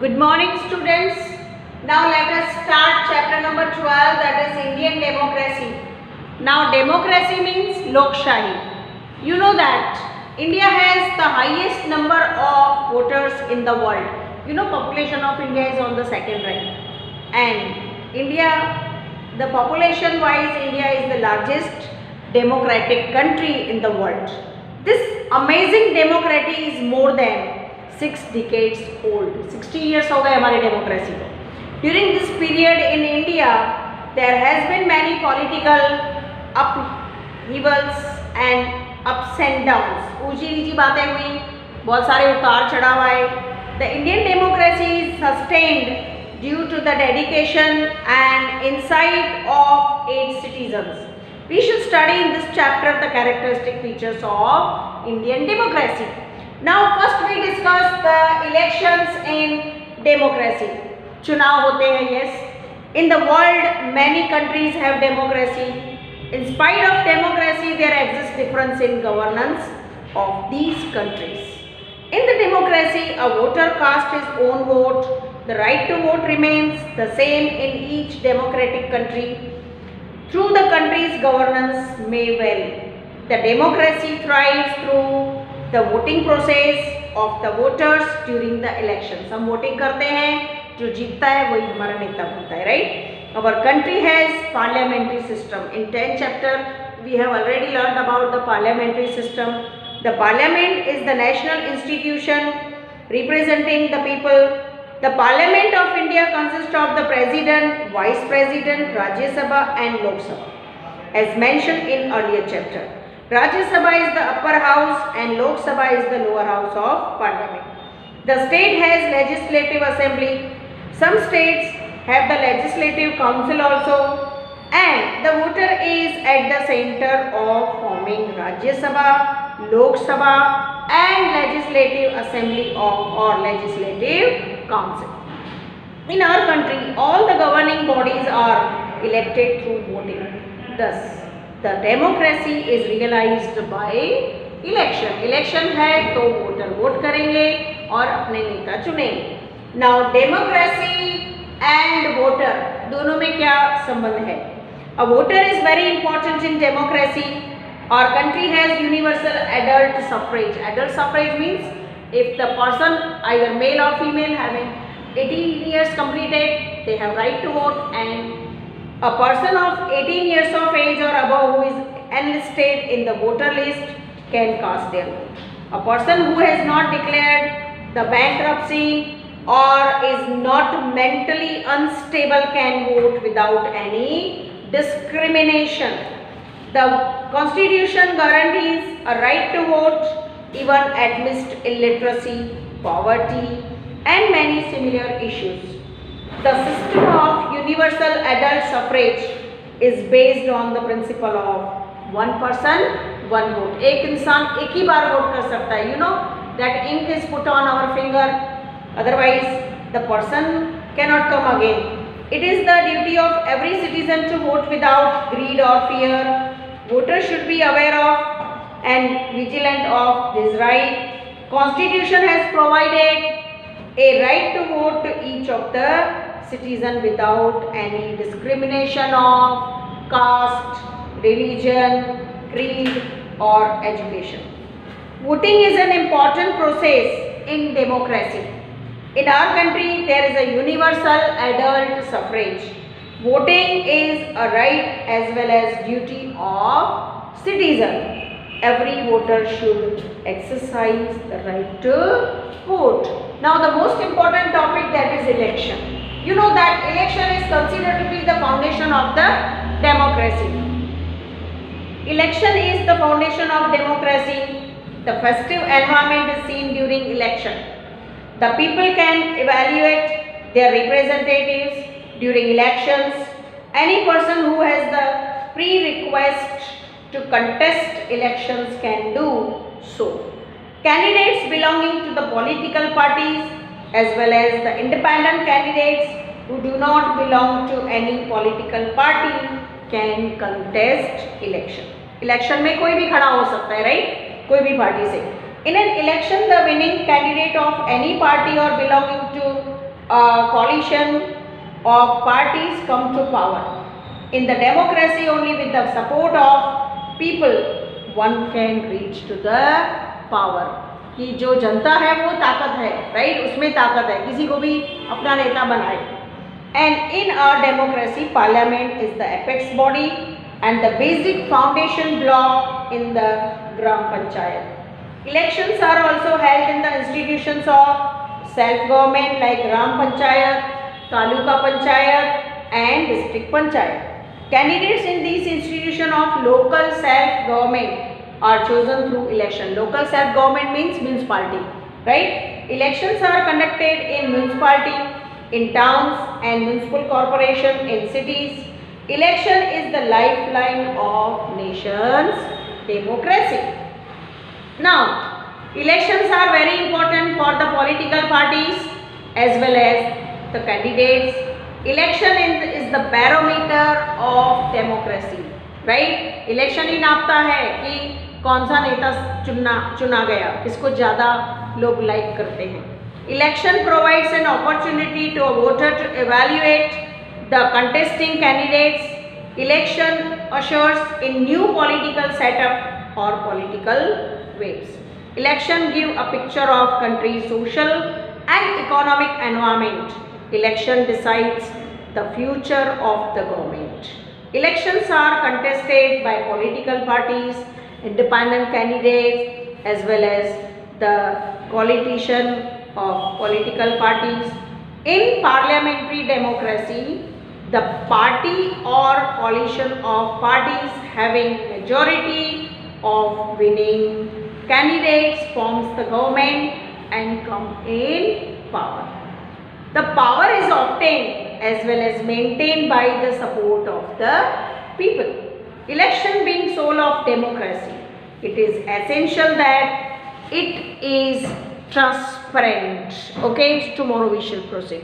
Good morning, students. Now let us start chapter number 12, that is Indian democracy. Now democracy means Lok Shahi. You know that India has the highest number of voters in the world. You know population of India is on the second rank. And India, the population wise, India is the largest democratic country in the world. This amazing democracy is more than 6 decades old. 60 years हो गए हमारी democracy को. During this period in India, there has been many political upheavals and ups and downs. ऊंची नीची बातें हुई, बहुत सारे उतार चढ़ाव आए. The Indian democracy is sustained due to the dedication and insight of its citizens. We should study in this chapter the characteristic features of Indian democracy. Now first we discuss the elections in democracy. चुनाव होते हैं, yes. In the world many countries have democracy. In spite of democracy there exists difference in governance of these countries. In the democracy a voter casts his own vote. The right to vote remains the same in each democratic country. Through the country's governance may vary. The democracy thrives through the voting process of the voters during the elections. हम voting करते हैं, जो जीतता है वही हमारा नेता बनता है, right? Our country has parliamentary system. In 10th chapter we have already learned about the parliamentary system. The parliament is the national institution representing the people. The Parliament of India consists of the President, Vice President, Rajya Sabha and Lok Sabha. As mentioned in earlier chapter, Rajya Sabha is the upper house and Lok Sabha is the lower house of Parliament. The state has legislative assembly. Some states have the legislative council also, and the voter is at the center of forming Rajya Sabha, Lok Sabha and legislative assembly or legislative council. In our country, all the governing bodies are elected through voting. Thus, the democracy is realized by election. Election है तो voter vote करेंगे और अपने नेता चुनेंगे. Now democracy and voter दोनों में क्या संबंध है? A voter is very important in democracy. Our country has universal adult suffrage. Adult suffrage means if the person either male or female having 18 years completed, they have right to vote, and a person of 18 years of age or above who is enlisted in the voter list can cast their vote. A person who has not declared the bankruptcy or is not mentally unstable can vote without any discrimination. The Constitution guarantees a right to vote even amidst illiteracy, poverty and many similar issues. The system of universal adult suffrage is based on the principle of one person, one vote. एक इंसान एक ही बार vote कर सकता है. You know that ink is put on our finger, otherwise the person cannot come again. It is the duty of every citizen to vote without greed or fear. Voters should be aware of and vigilant of this right. Constitution has provided a right to vote to each of the citizen without any discrimination of caste, religion, creed or education. Voting is an important process in democracy. In our country there is a universal adult suffrage. Voting is a right as well as duty of citizen. Every voter should exercise the right to vote. Now the most important topic, that is election. You know that election is considered to be the foundation of the democracy. Election is the foundation of democracy. The festive environment is seen during election. The people can evaluate their representatives during elections. Any person who has the pre-request to contest elections can do so. Candidates belonging to the political parties as well as the independent candidates who do not belong to any political party can contest election. Election में कोई भी खड़ा हो सकता है, right? कोई भी party से. In an election, the winning candidate of any party or belonging to a coalition of parties come to power. In the democracy, only with the support of people, one can reach to the power. कि जो जनता है वो ताकत है, right, उसमें ताकत है, किसी को भी अपना नेता बनाए. And in our democracy, parliament is the apex body and the basic foundation block in the Gram Panchayat. Elections are also held in the institutions of self-government like Gram Panchayat, Taluka Panchayat and District Panchayat. Candidates in these institutions of local self-government are chosen through election. Local self-government means municipality, right? Elections are conducted in municipality, in towns and municipal corporation, in cities. Election is the lifeline of nation's democracy. Now, elections are very important for the political parties as well as the candidates. Election is the barometer of democracy, right? Election ही नापता है कि कौन सा नेता चुना गया, किसको ज़्यादा लोग लाइक करते हैं. Election provides an opportunity to a voter to evaluate the contesting candidates. Election ushers in new political setup or political waves. Election give a picture of country's social and economic environment. Election decides the future of the government. Elections are contested by political parties, independent candidates as well as the coalition of political parties. In parliamentary democracy, the party or coalition of parties having majority of winning candidates forms the government and come in power. The power is obtained as well as maintained by the support of the people. Election being soul of democracy, it is essential that it is transparent. Okay, tomorrow we shall proceed.